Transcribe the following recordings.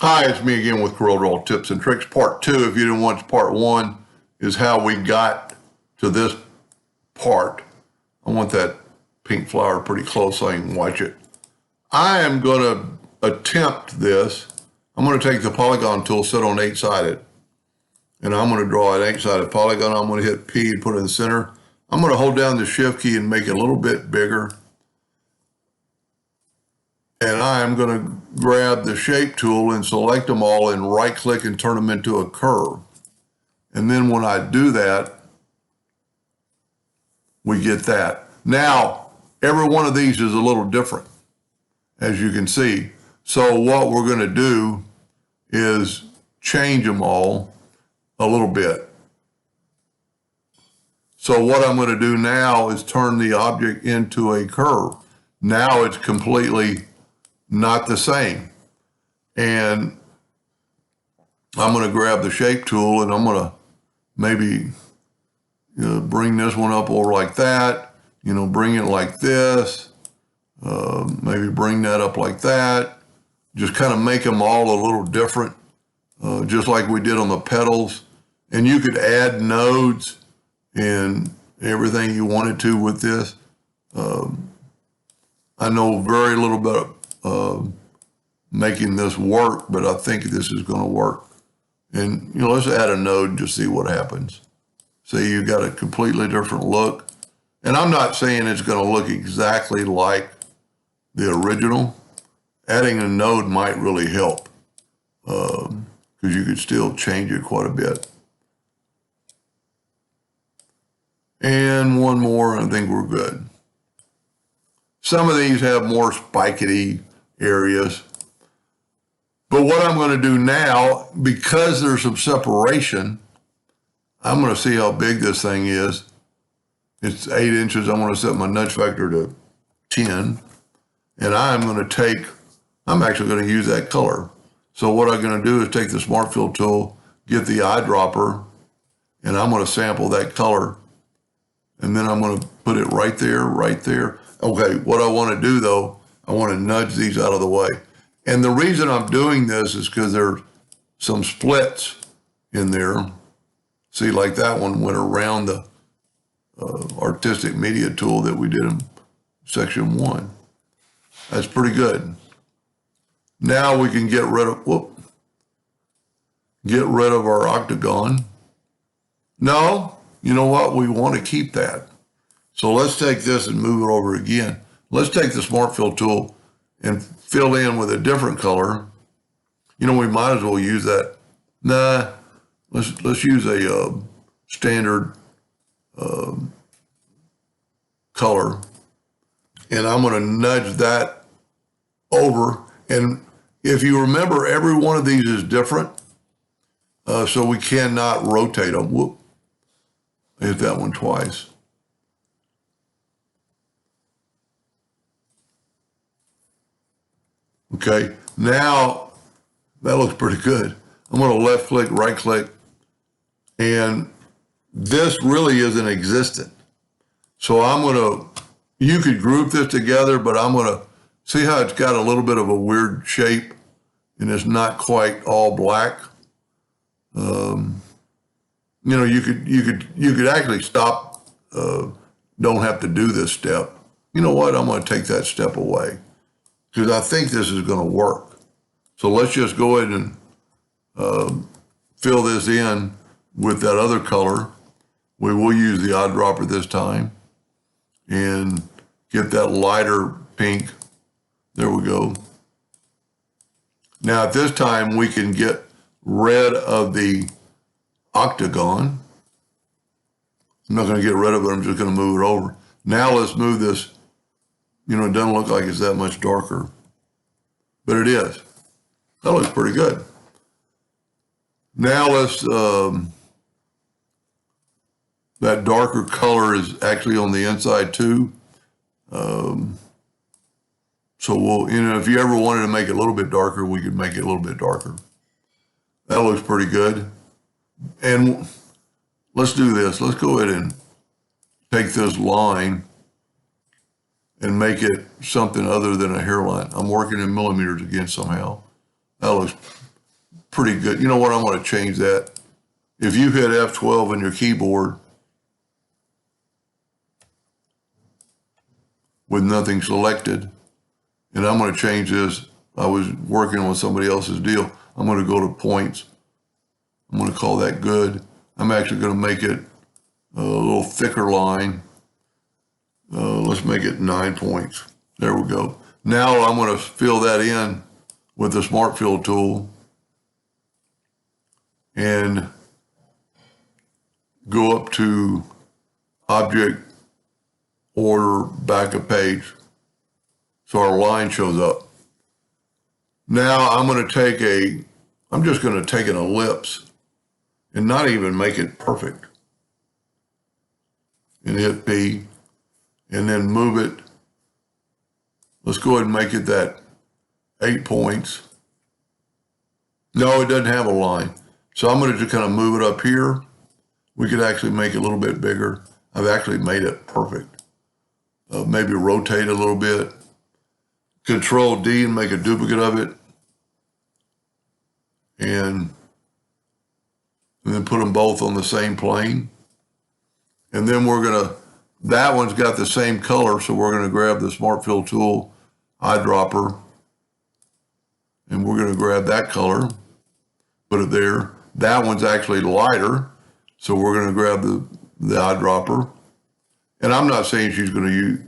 Hi, it's me again with CorelDraw Tips and Tricks. Part 2, if you didn't watch Part 1, is how we got to this part. I want that pink flower pretty close so I can watch it. I am going to attempt this. I'm going to take the polygon tool, set on 8-sided, and I'm going to draw an 8-sided polygon. I'm going to hit P and put it in the center. I'm going to hold down the Shift key and make it a little bit bigger. And I'm going to grab the shape tool and select them all and right click and turn them into a curve. And then when I do that, we get that. Now, every one of these is a little different, as you can see. So what we're going to do is change them all a little bit. So what I'm going to do now is turn the object into a curve. Now it's completely not the same. And I'm going to grab the shape tool and I'm going to maybe bring this one up over like that, bring it like this, maybe bring that up like that, just kind of make them all a little different, just like we did on the petals. And you could add nodes and everything you wanted to with this. I know very little bit making this work, but I think this is going to work. And, let's add a node and just see what happens. See, you got a completely different look. And I'm not saying it's going to look exactly like the original. Adding a node might really help because you could still change it quite a bit. And one more, and I think we're good. Some of these have more spikety areas. But what I'm going to do now, because there's some separation, I'm going to see how big this thing is. It's 8 inches. I'm going to set my nudge factor to 10. And I'm actually going to use that color. So what I'm going to do is take the Smart Fill tool, get the eyedropper, and I'm going to sample that color. And then I'm going to put it right there, right there. Okay, what I want to do though, I want to nudge these out of the way. And the reason I'm doing this is because there's some splits in there. See, like that one went around the artistic media tool that we did in section 1. That's pretty good. Now we can get rid of our octagon. No, you know what? We want to keep that. So let's take this and move it over again. Let's take the Smart Fill tool and fill in with a different color. We might as well use that. Nah, let's use a standard color. And I'm going to nudge that over. And if you remember, every one of these is different. So we cannot rotate them. Whoop. I hit that one twice. Okay, now that looks pretty good. I'm going to left click, right click, and this really isn't existent. So you could group this together, but I'm going to see how it's got a little bit of a weird shape and it's not quite all black. You could actually stop, don't have to do this step. You know what? I'm going to take that step away, because I think this is going to work. So let's just go ahead and fill this in with that other color. We will use the eyedropper this time and get that lighter pink. There we go. Now at this time we can get rid of the octagon. I'm not going to get rid of it. I'm just going to move it over. Now let's move this. It doesn't look like it's that much darker, but it is. That looks pretty good. Now let's, that darker color is actually on the inside too. So we'll, if you ever wanted to make it a little bit darker, we could make it a little bit darker. That looks pretty good. And let's do this. Let's go ahead and take this line and make it something other than a hairline. I'm working in millimeters again somehow. That looks pretty good. You know what? I'm going to change that. If you hit F12 on your keyboard with nothing selected, and I'm going to change this. I was working on somebody else's deal. I'm going to go to points. I'm going to call that good. I'm actually going to make it a little thicker line. Let's make it 9 points. There we go. Now I'm going to fill that in with the Smart Fill tool and go up to Object, Order, Back of Page. So our line shows up. Now I'm just going to take an ellipse and not even make it perfect. And hit P and then move it. Let's go ahead and make it that 8 points. No, it doesn't have a line. So I'm going to just kind of move it up here. We could actually make it a little bit bigger. I've actually made it perfect. Maybe rotate a little bit. Control D and make a duplicate of it. And then put them both on the same plane. And then that one's got the same color, so we're going to grab the Smart Fill tool, eyedropper, and we're going to grab that color, put it there. That one's actually lighter, so we're going to grab the eyedropper. And I'm not saying she's going to use,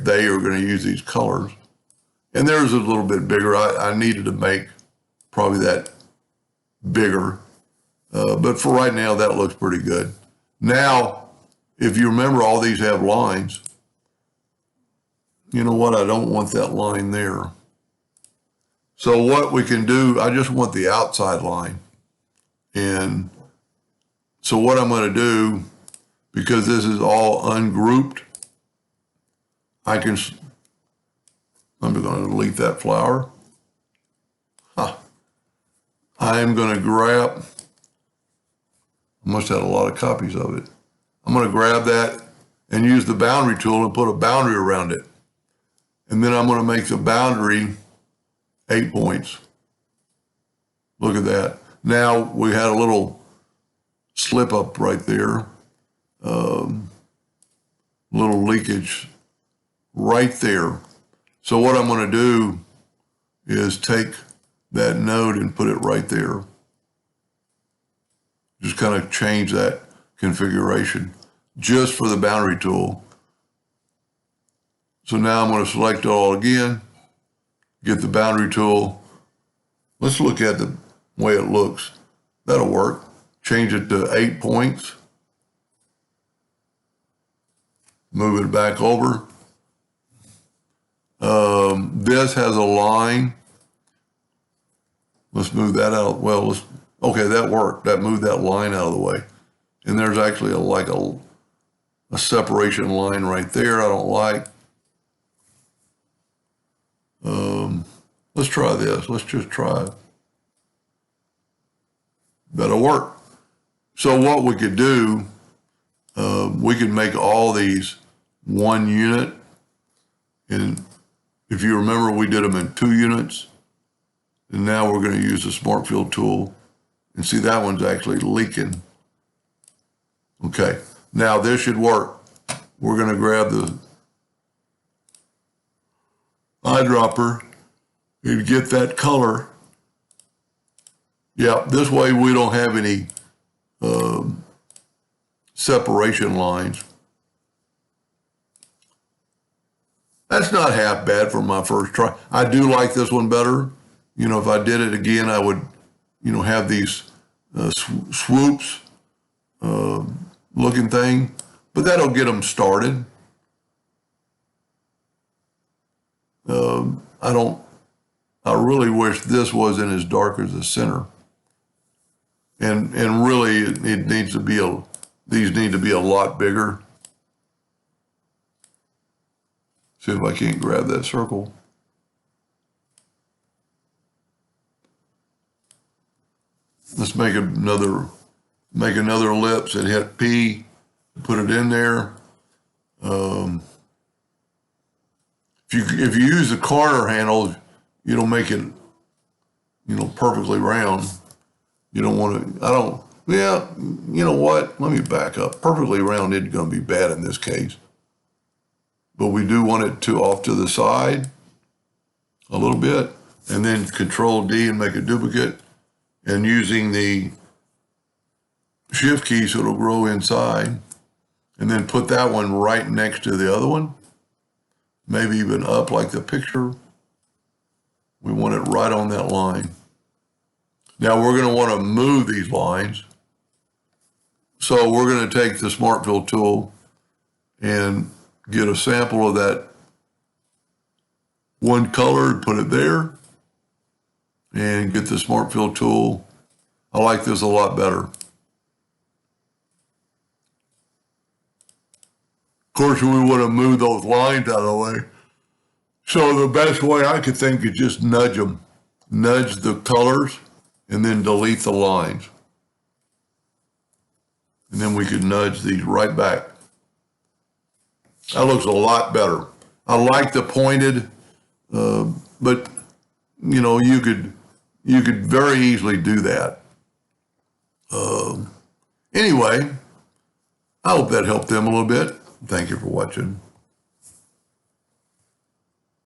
they are going to use these colors. And theirs is a little bit bigger. I needed to make probably that bigger. But for right now, that looks pretty good. Now, if you remember, all these have lines. You know what? I don't want that line there. So what we can do, I just want the outside line. And so what I'm going to do, because this is all ungrouped, I'm going to delete that flower. I am going to grab, I must have a lot of copies of it. I'm going to grab that and use the boundary tool and put a boundary around it. And then I'm going to make the boundary 8 points. Look at that. Now we had a little slip up right there. Little leakage right there. So what I'm going to do is take that node and put it right there. Just kind of change that configuration just for the boundary tool. So now I'm going to select it all again, get the boundary tool. Let's look at the way it looks. That'll work. Change it to 8 points. Move it back over. This has a line. Let's move that out. Well, okay, that worked. That moved that line out of the way. And there's actually a separation line right there I don't like. Let's try this. Let's just try it. That'll work. So what we could do, we could make all these one unit. And if you remember, we did them in 2 units. And now we're going to use the Smart Fill tool. And see, that one's actually leaking. Okay, now this should work. We're going to grab the eyedropper and get that color. Yeah, this way we don't have any separation lines. That's not half bad for my first try. I do like this one better. You know, if I did it again, I would, have these swoops looking thing, but that'll get them started. I really wish this wasn't as dark as the center. And really it needs to be these need to be a lot bigger. See if I can't grab that circle. Let's make another ellipse and hit P, put it in there. If you use the corner handle, it'll make it, perfectly round. You don't want to, yeah, you know what? Let me back up. Perfectly round isn't going to be bad in this case. But we do want it to off to the side a little bit, and then Control D and make a duplicate, and using the Shift key so it'll grow inside, and then put that one right next to the other one, maybe even up like the picture. We want it right on that line. Now we're going to want to move these lines. So we're going to take the Smart Fill tool and get a sample of that one color and put it there, and get the Smart Fill tool. I like this a lot better. Of course, we want to move those lines out of the way. So the best way I could think is just nudge them. Nudge the colors and then delete the lines. And then we could nudge these right back. That looks a lot better. I like the pointed, but you know, you could very easily do that. Anyway, I hope that helped them a little bit. Thank you for watching.